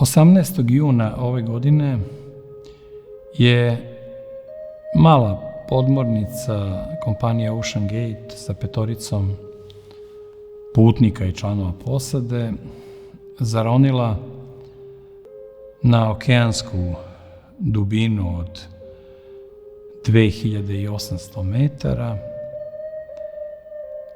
18. juna ove godine je mala podmornica kompanije Ocean Gate sa 5 putnika i članova posade zaronila na okeansku dubinu od 2800 metara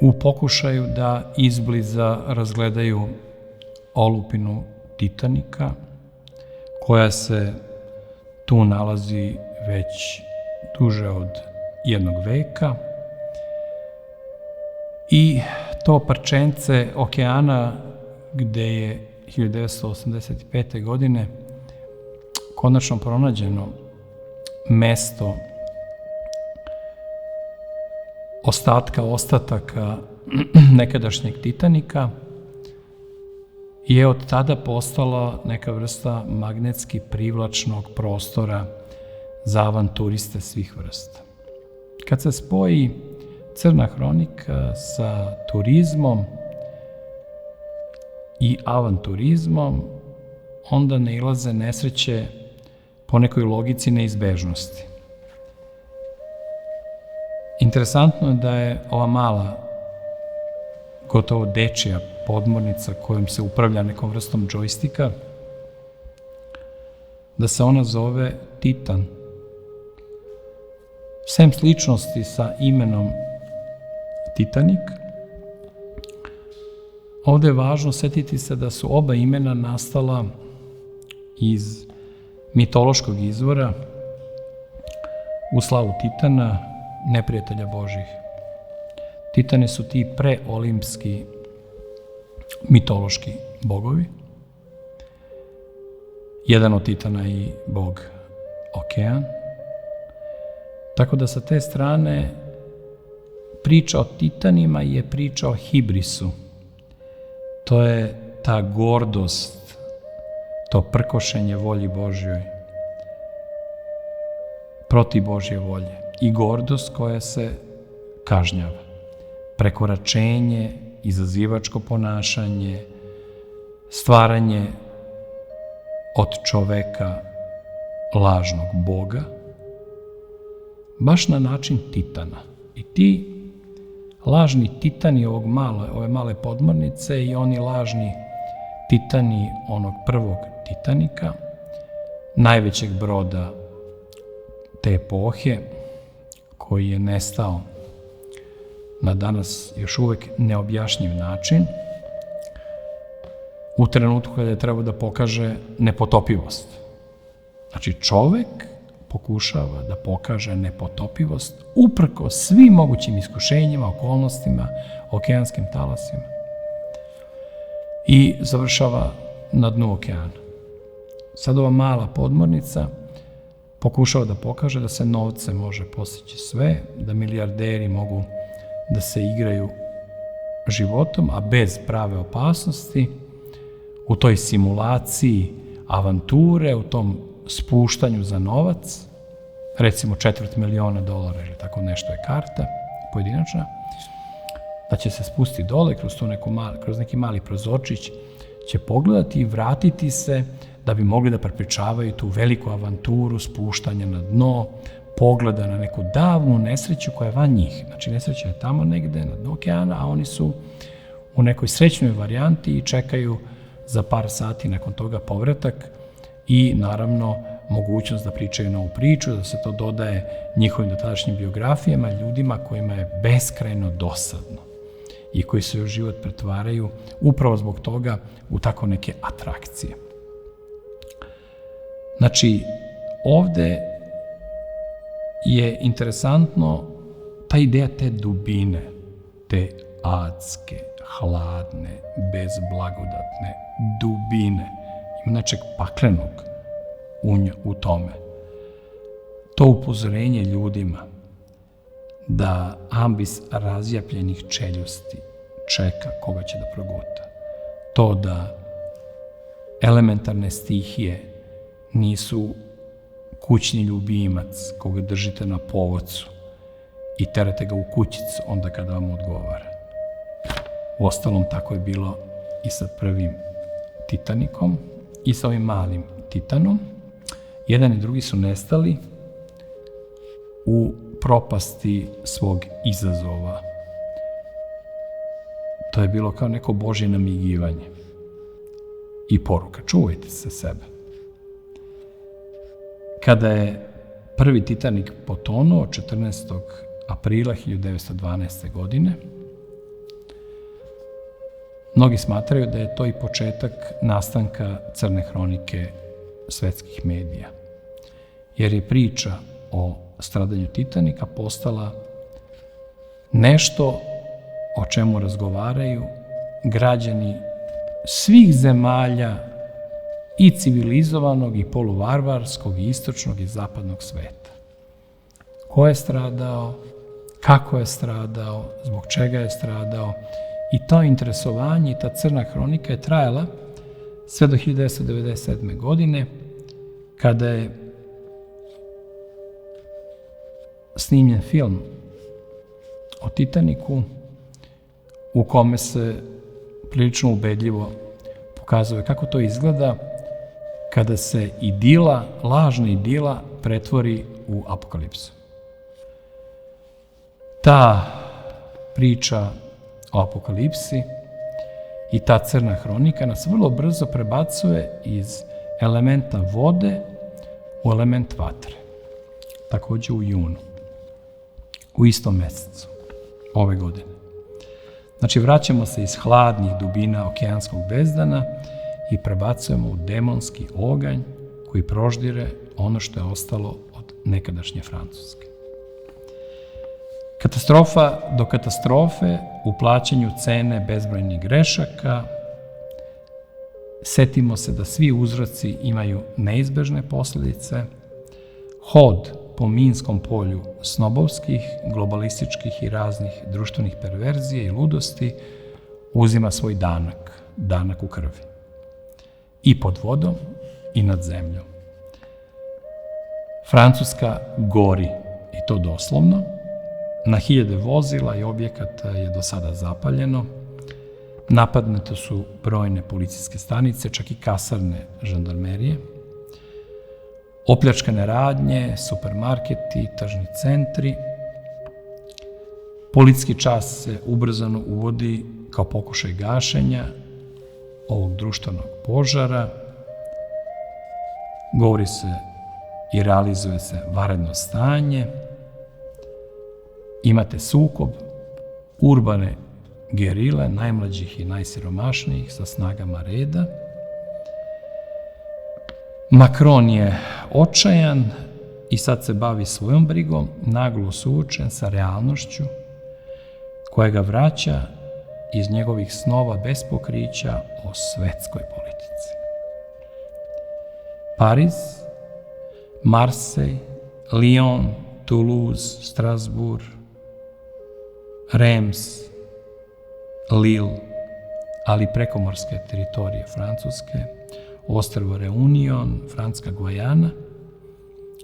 u pokušaju da izbliza razgledaju olupinu Titanika, koja se tu nalazi već duže od 1 veka, i to parčence okeana gde je 1985. godine konačno pronađeno mesto ostataka nekadašnjeg Titanika, je od tada postala neka vrsta magnetski privlačnog prostora za avanturiste svih vrsta. Kad se spoji crna hronika sa turizmom i avanturizmom, onda nailaze nesreće po nekoj logici neizbežnosti. Interesantno je da je ova mala, gotovo dečija podmornica kojom se upravlja nekom vrstom džojstika, da se ona zove Titan. Sem sličnosti sa imenom Titanik, ovde je važno setiti se da su oba imena nastala iz mitološkog izvora u slavu Titana, neprijatelja Božih. Titani su ti preolimpski mitološki bogovi. Jedan od Titana i bog Okean. Tako da sa te strane priča o Titanima je priča o hibrisu. To je ta gordost, to prkošenje volji Božjoj protiv Božje volje i gordost koja se kažnjava. Prekoračenje, izazivačko ponašanje, stvaranje od čoveka lažnog boga, baš na način Titana. I ti lažni Titani ove male podmornice i oni lažni Titani onog prvog Titanika, najvećeg broda te epohe, koji je nestao na danas još uvek neobjašnjiv način, u trenutku kada je trebao da pokaže nepotopivost. Znači, čovek pokušava da pokaže nepotopivost uprko svim mogućim iskušenjima, okolnostima, okeanskim talasima, i završava na dnu okeana. Sad ova mala podmornica pokušava da pokaže da se novce može postići sve, da milijarderi mogu da se igraju životom, a bez prave opasnosti, u toj simulaciji avanture, u tom spuštanju za novac, recimo $250.000 ili tako nešto je karta pojedinačna, da će se spustiti dole kroz neki mali prozorčić, će pogledati i vratiti se da bi mogli da prepričavaju tu veliku avanturu spuštanja na dno, pogleda na neku davnu nesreću koja je van njih. Znači, nesreća je tamo negde na dnu okeana, a oni su u nekoj srećnoj varijanti i čekaju za par sati nakon toga povratak i, naravno, mogućnost da pričaju novu priču, da se to dodaje njihovim dotadašnjim biografijama, ljudima kojima je beskrajno dosadno i koji se u život pretvaraju upravo zbog toga u tako neke atrakcije. Znači, ovde je interesantno ta ideja te dubine, te adske, hladne, bezblagodatne dubine, ima nečeg paklenog u tome. To upozorenje ljudima da ambis razjapljenih čeljusti čeka koga će da proguta. To da elementarne stihije nisu kućni ljubimac koga držite na povodcu i terate ga u kućicu onda kada vam odgovara. Uostalom, tako je bilo i sa prvim Titanikom i sa ovim malim Titanom. Jedan i drugi su nestali u propasti svog izazova. To je bilo kao neko Božje namigivanje i poruka, čuvajte se sebe. Kada je prvi Titanic potonuo 14. aprila 1912. godine, mnogi smatraju da je to i početak nastanka crne hronike svetskih medija, jer je priča o stradanju Titanika postala nešto o čemu razgovaraju građani svih zemalja i civilizovanog i poluvarvarskog i istočnog i zapadnog sveta. Ko je stradao, kako je stradao, zbog čega je stradao, i to interesovanje i ta crna hronika je trajala sve do 1997. godine, kada je snimljen film o Titaniku, u kome se prilično ubedljivo pokazuje kako to izgleda kada se idila, lažna idila, pretvori u apokalipsu. Ta priča o apokalipsi i ta crna hronika nas vrlo brzo prebacuje iz elementa vode u element vatre. Takođe u junu, u istom mesecu ove godine. Znači, vraćamo se iz hladnih dubina okeanskog bezdana i prebacujemo u demonski oganj koji proždire ono što je ostalo od nekadašnje Francuske. Katastrofa do katastrofe u plaćanju cene bezbrojnih grešaka. Setimo se da svi uzroci imaju neizbežne posledice. Hod po minskom polju snobovskih, globalističkih i raznih društvenih perverzija i ludosti uzima svoj danak u krvi. I pod vodom i nad zemljom. Francuska gori, i to doslovno. Na hiljade vozila i objekata je do sada zapaljeno. Napadnute su brojne policijske stanice, čak i kasarne žandarmerije. Opljačkane radnje, supermarketi, tržni centri. Policijski čas se ubrzano uvodi kao pokušaj gašenja ovog društvenog požara. Govori se i realizuje se vanredno stanje. Imate sukob urbane gerile, najmlađih i najsiromašnijih sa snagama reda. Macron je očajan i sad se bavi svojom brigom, naglo suočen sa realnošću koja ga vraća iz njegovih snova bez pokrića o svetskoj politici. Pariz, Marseille, Lyon, Toulouse, Strasbourg, Reims, Lille, ali prekomorske teritorije Francuske, ostrvo Reunion, Francuska Gvajana,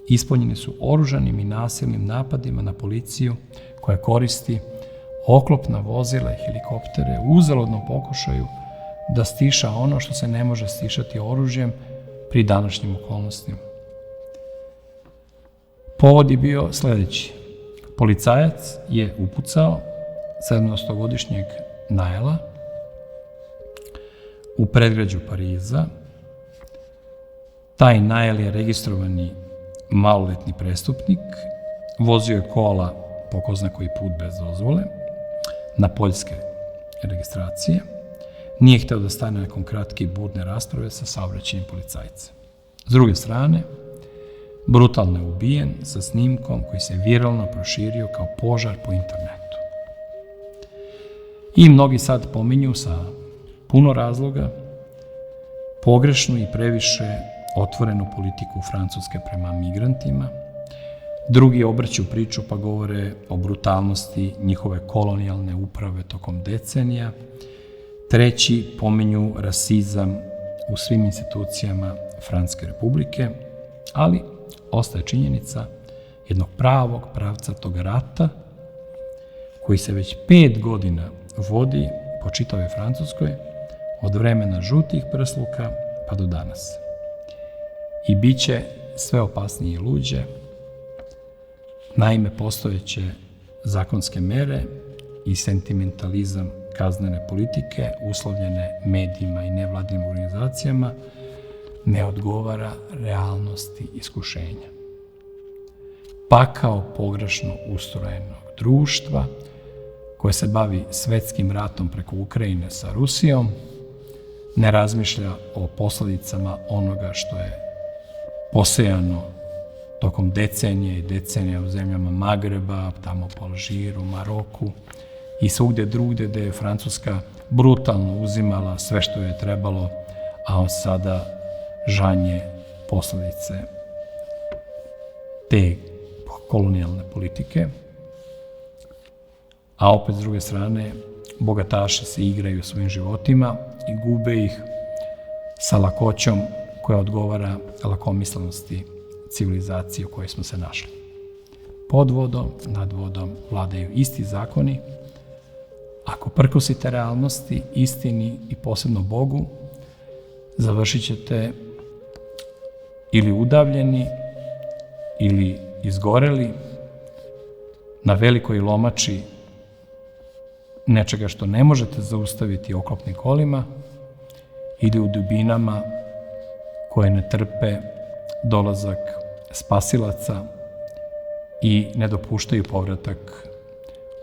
ispunjeni su oružanim i nasilnim napadima na policiju koja koristi oklopna vozila i helikoptere u uzaludnom pokušaju da stiša ono što se ne može stišati oružjem pri današnjim okolnostima. Povod je bio sledeći. Policajac je upucao 17-godišnjeg Naela u predgrađu Pariza. Taj Nael je registrovani maloletni prestupnik, vozio je kola po ko zna koji put bez dozvole, na poljske registracije. Nije hteo da stane nakon kratke i burne rasprave sa saobraćajnim policajcem. S druge strane, brutalno je ubijen sa snimkom koji se viralno proširio kao požar po internetu. I mnogi sad pominju sa puno razloga pogrešnu i previše otvorenu politiku Francuske prema migrantima. Drugi obrću priču pa govore o brutalnosti njihove kolonijalne uprave tokom decenija. Treći pominju rasizam u svim institucijama Francuske republike, ali ostaje činjenica jednog pravog pravcatog rata koji se već 5 godina vodi po čitavoj Francuskoj, od vremena žutih prsluka pa do danas. I bit će sve opasnije i luđe. Naime, postojeće zakonske mere i sentimentalizam kaznene politike uslovljene medijima i nevladinim organizacijama ne odgovara realnosti iskušenja. Pakao pogrešno ustrojenog društva koje se bavi svetskim ratom preko Ukrajine sa Rusijom ne razmišlja o posljedicama onoga što je posejano tokom decenije i decenija u zemljama Magreba, tamo po Alžiru, Maroku i svugdje drugdje gdje je Francuska brutalno uzimala sve što je trebalo, a on sada žanje posljedice te kolonijalne politike. A opet s druge strane, bogataši se igraju svojim životima i gube ih sa lakoćom koja odgovara lakomislenosti civilizacije u kojoj smo se našli. Pod vodom, nad vodom vladaju isti zakoni. Ako prkosite realnosti, istini i posebno Bogu, završit ćete ili udavljeni ili izgoreli na velikoj lomači nečega što ne možete zaustaviti oklopnim kolima ili u dubinama koje ne trpe dolazak spasilaca i ne dopuštaju povratak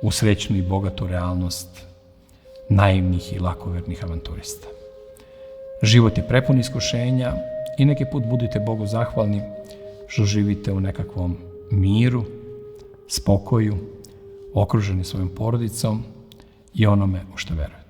u srećnu i bogatu realnost naivnih i lakovernih avanturista. Život je prepun iskušenja i neki put budite Bogu zahvalni što živite u nekakvom miru, spokoju, okruženi svojom porodicom i onome u što verujete.